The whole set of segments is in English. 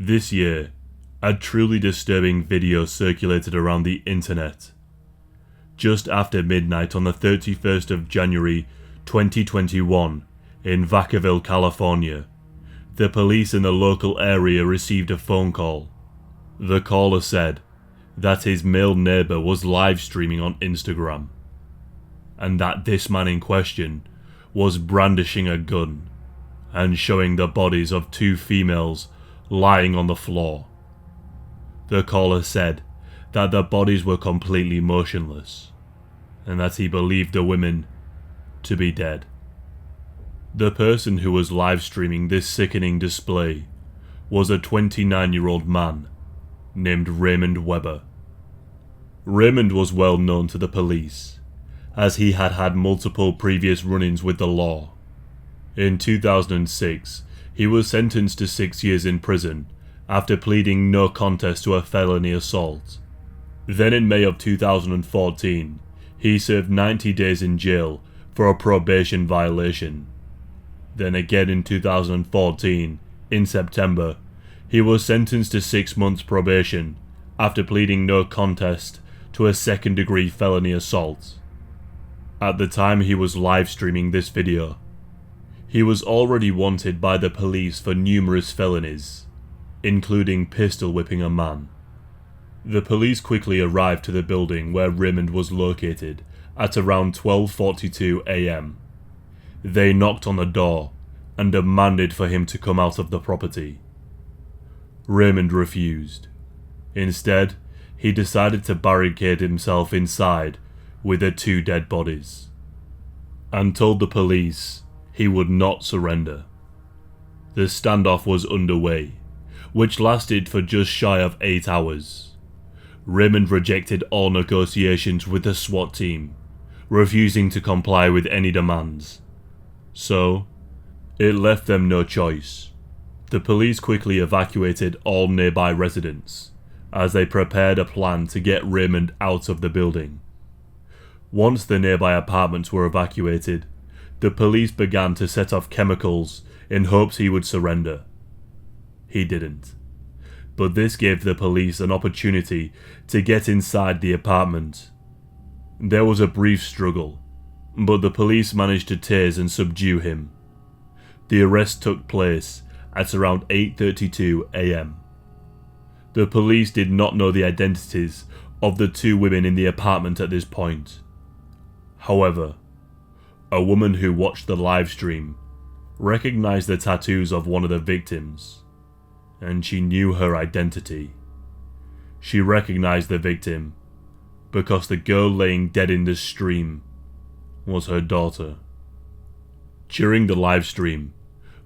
This year, a truly disturbing video circulated around the internet. Just after midnight on the 31st of January 2021 in Vacaville, California, the police in the local area received a phone call. The caller said that his male neighbour was live streaming on Instagram, and that this man in question was brandishing a gun and showing the bodies of two females lying on the floor. The caller said that the bodies were completely motionless and that he believed the women to be dead. The person who was live streaming this sickening display was a 29-year-old man named Raymond Weber. Raymond was well known to the police, as he had had multiple previous run-ins with the law. In 2006, he was sentenced to 6 years in prison after pleading no contest to a felony assault. Then in May of 2014, he served 90 days in jail for a probation violation. Then again in 2014, in September, he was sentenced to 6 months probation after pleading no contest to a second-degree felony assault. At the time he was live streaming this video, he was already wanted by the police for numerous felonies, including pistol whipping a man. The police quickly arrived to the building where Raymond was located at around 12:42 AM. They knocked on the door and demanded for him to come out of the property. Raymond refused. Instead, he decided to barricade himself inside with the two dead bodies, and told the police he would not surrender. The standoff was underway, which lasted for just shy of 8 hours. Raymond rejected all negotiations with the SWAT team, refusing to comply with any demands. So, it left them no choice. The police quickly evacuated all nearby residents, as they prepared a plan to get Raymond out of the building. Once the nearby apartments were evacuated, the police began to set off chemicals in hopes he would surrender. He didn't, but this gave the police an opportunity to get inside the apartment. There was a brief struggle, but the police managed to tase and subdue him. The arrest took place at around 8:32 AM. The police did not know the identities of the two women in the apartment at this point. However, a woman who watched the live stream recognized the tattoos of one of the victims, and she knew her identity. She recognized the victim because the girl laying dead in the stream was her daughter. During the live stream,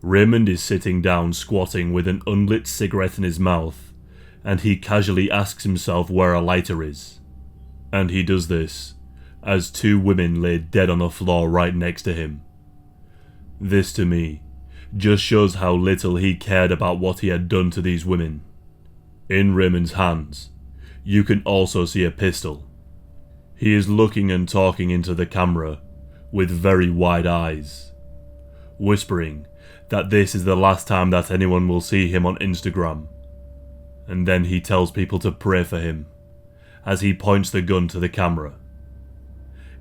Raymond is sitting down squatting with an unlit cigarette in his mouth, and he casually asks himself where a lighter is. And he does this as two women lay dead on the floor right next to him. This, to me, just shows how little he cared about what he had done to these women. In Raymond's hands, you can also see a pistol. He is looking and talking into the camera with very wide eyes, whispering that this is the last time that anyone will see him on Instagram. And then he tells people to pray for him as he points the gun to the camera.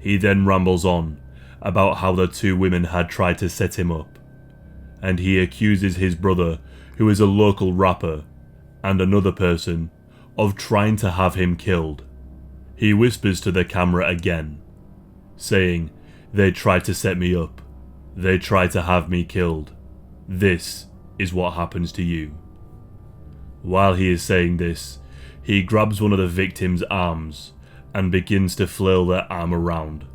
He then rambles on about how the two women had tried to set him up, and he accuses his brother, who is a local rapper, and another person of trying to have him killed. He whispers to the camera again, saying, "They tried to set me up. They tried to have me killed. This is what happens to you." While he is saying this, he grabs one of the victim's arms and begins to flail their arm around.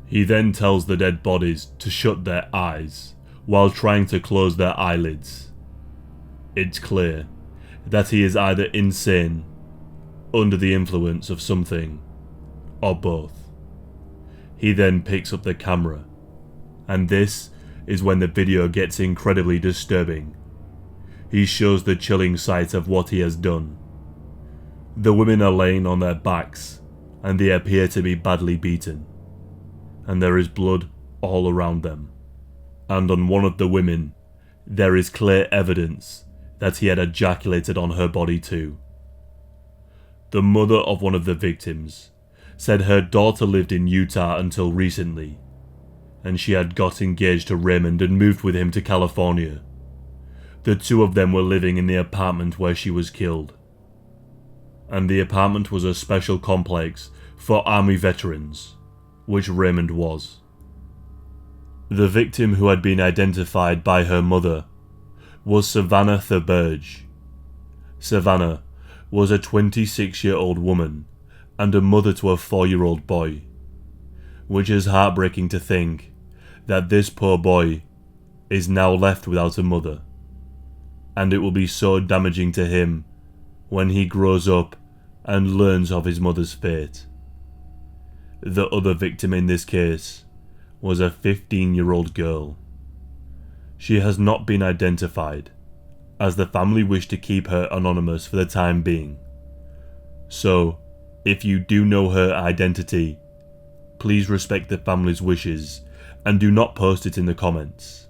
He then tells the dead bodies to shut their eyes while trying to close their eyelids. It's clear that he is either insane, under the influence of something, or both. He then picks up the camera, and this is when the video gets incredibly disturbing. He shows the chilling sight of what he has done. The women are laying on their backs, and they appear to be badly beaten, and there is blood all around them. And on one of the women, there is clear evidence that he had ejaculated on her body too. The mother of one of the victims said her daughter lived in Utah until recently, and she had got engaged to Raymond and moved with him to California. The two of them were living in the apartment where she was killed, and the apartment was a special complex for Army veterans, which Raymond was. The victim, who had been identified by her mother, was Savannah Thurberge. Savannah was a 26-year-old woman and a mother to a 4-year-old boy, which is heartbreaking to think that this poor boy is now left without a mother, and it will be so damaging to him when he grows up and learns of his mother's fate. The other victim in this case was a 15-year-old girl. She has not been identified, as the family wished to keep her anonymous for the time being. So, if you do know her identity, please respect the family's wishes and do not post it in the comments.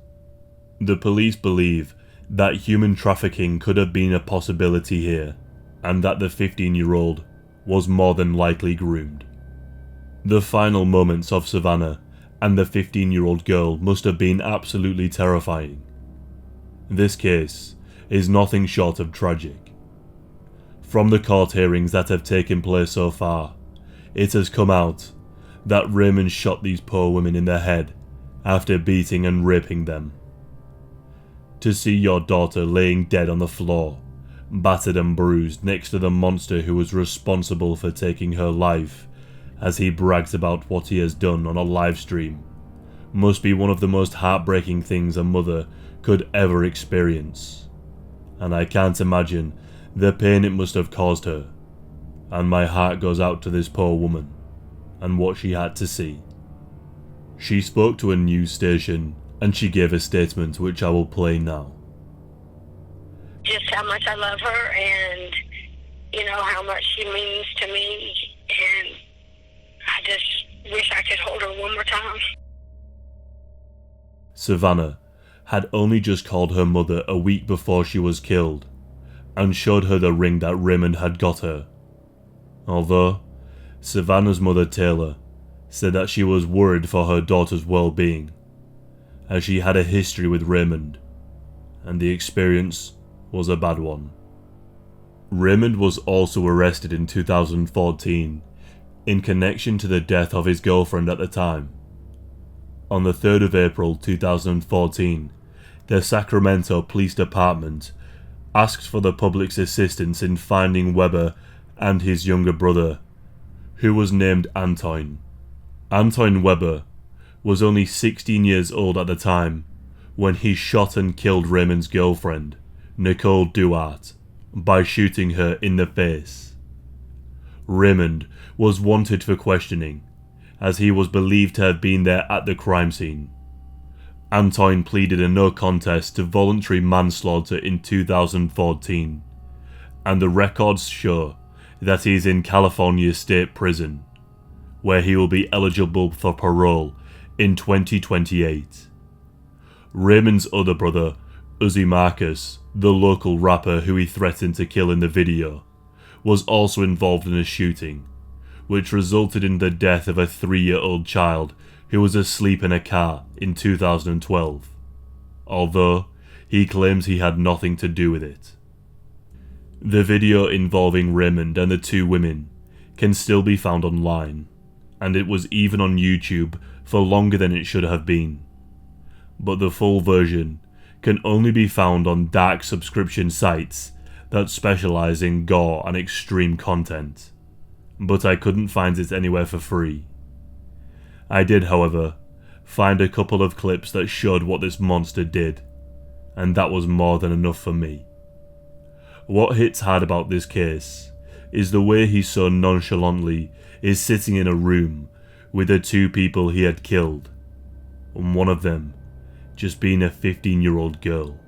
The police believe that human trafficking could have been a possibility here, and that the 15-year-old was more than likely groomed. The final moments of Savannah and the 15-year-old girl must have been absolutely terrifying. This case is nothing short of tragic. From the court hearings that have taken place so far, it has come out that Raymond shot these poor women in the head after beating and raping them. To see your daughter laying dead on the floor, battered and bruised next to the monster who was responsible for taking her life, as he brags about what he has done on a live stream, must be one of the most heartbreaking things a mother could ever experience. And I can't imagine the pain it must have caused her, and my heart goes out to this poor woman and what she had to see. She spoke to a news station and she gave a statement which I will play now. Just how much I love her, and how much she means to me, and I just wish I could hold her one more time. Savannah had only just called her mother a week before she was killed and showed her the ring that Raymond had got her. Although Savannah's mother, Taylor, said that she was worried for her daughter's well-being, as she had a history with Raymond, and the experience was a bad one. Raymond was also arrested in 2014 in connection to the death of his girlfriend at the time. On the 3rd of April 2014, the Sacramento Police Department asked for the public's assistance in finding Weber and his younger brother, who was named Anton. Anton Weber was only 16 years old at the time when he shot and killed Raymond's girlfriend, Nicole Duarte, by shooting her in the face. Raymond was wanted for questioning, as he was believed to have been there at the crime scene. Anton pleaded a no contest to voluntary manslaughter in 2014, and the records show that he is in California State Prison, where he will be eligible for parole in 2028. Raymond's other brother, Uzi Marcus, the local rapper who he threatened to kill in the video, was also involved in a shooting, which resulted in the death of a 3-year-old child who was asleep in a car in 2012, although he claims he had nothing to do with it. The video involving Raymond and the two women can still be found online, and it was even on YouTube for longer than it should have been. But the full version can only be found on dark subscription sites that specialize in gore and extreme content, but I couldn't find it anywhere for free. I did, however, find a couple of clips that showed what this monster did, and that was more than enough for me. What hits hard about this case is the way he so nonchalantly is sitting in a room with the two people he had killed, and one of them just being a 15-year-old girl.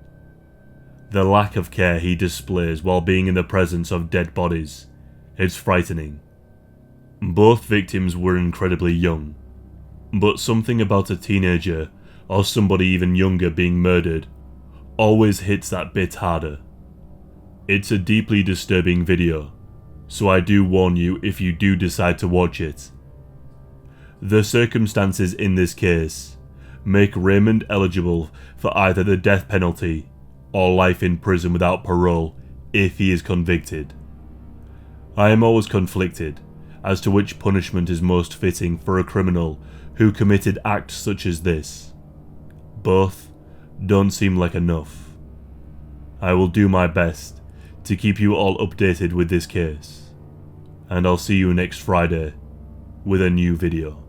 The lack of care he displays while being in the presence of dead bodies is frightening. Both victims were incredibly young, but something about a teenager or somebody even younger being murdered always hits that bit harder. It's a deeply disturbing video, so I do warn you if you do decide to watch it. The circumstances in this case make Raymond eligible for either the death penalty or life in prison without parole if he is convicted. I am always conflicted as to which punishment is most fitting for a criminal who committed acts such as this. Both don't seem like enough. I will do my best to keep you all updated with this case, and I'll see you next Friday with a new video.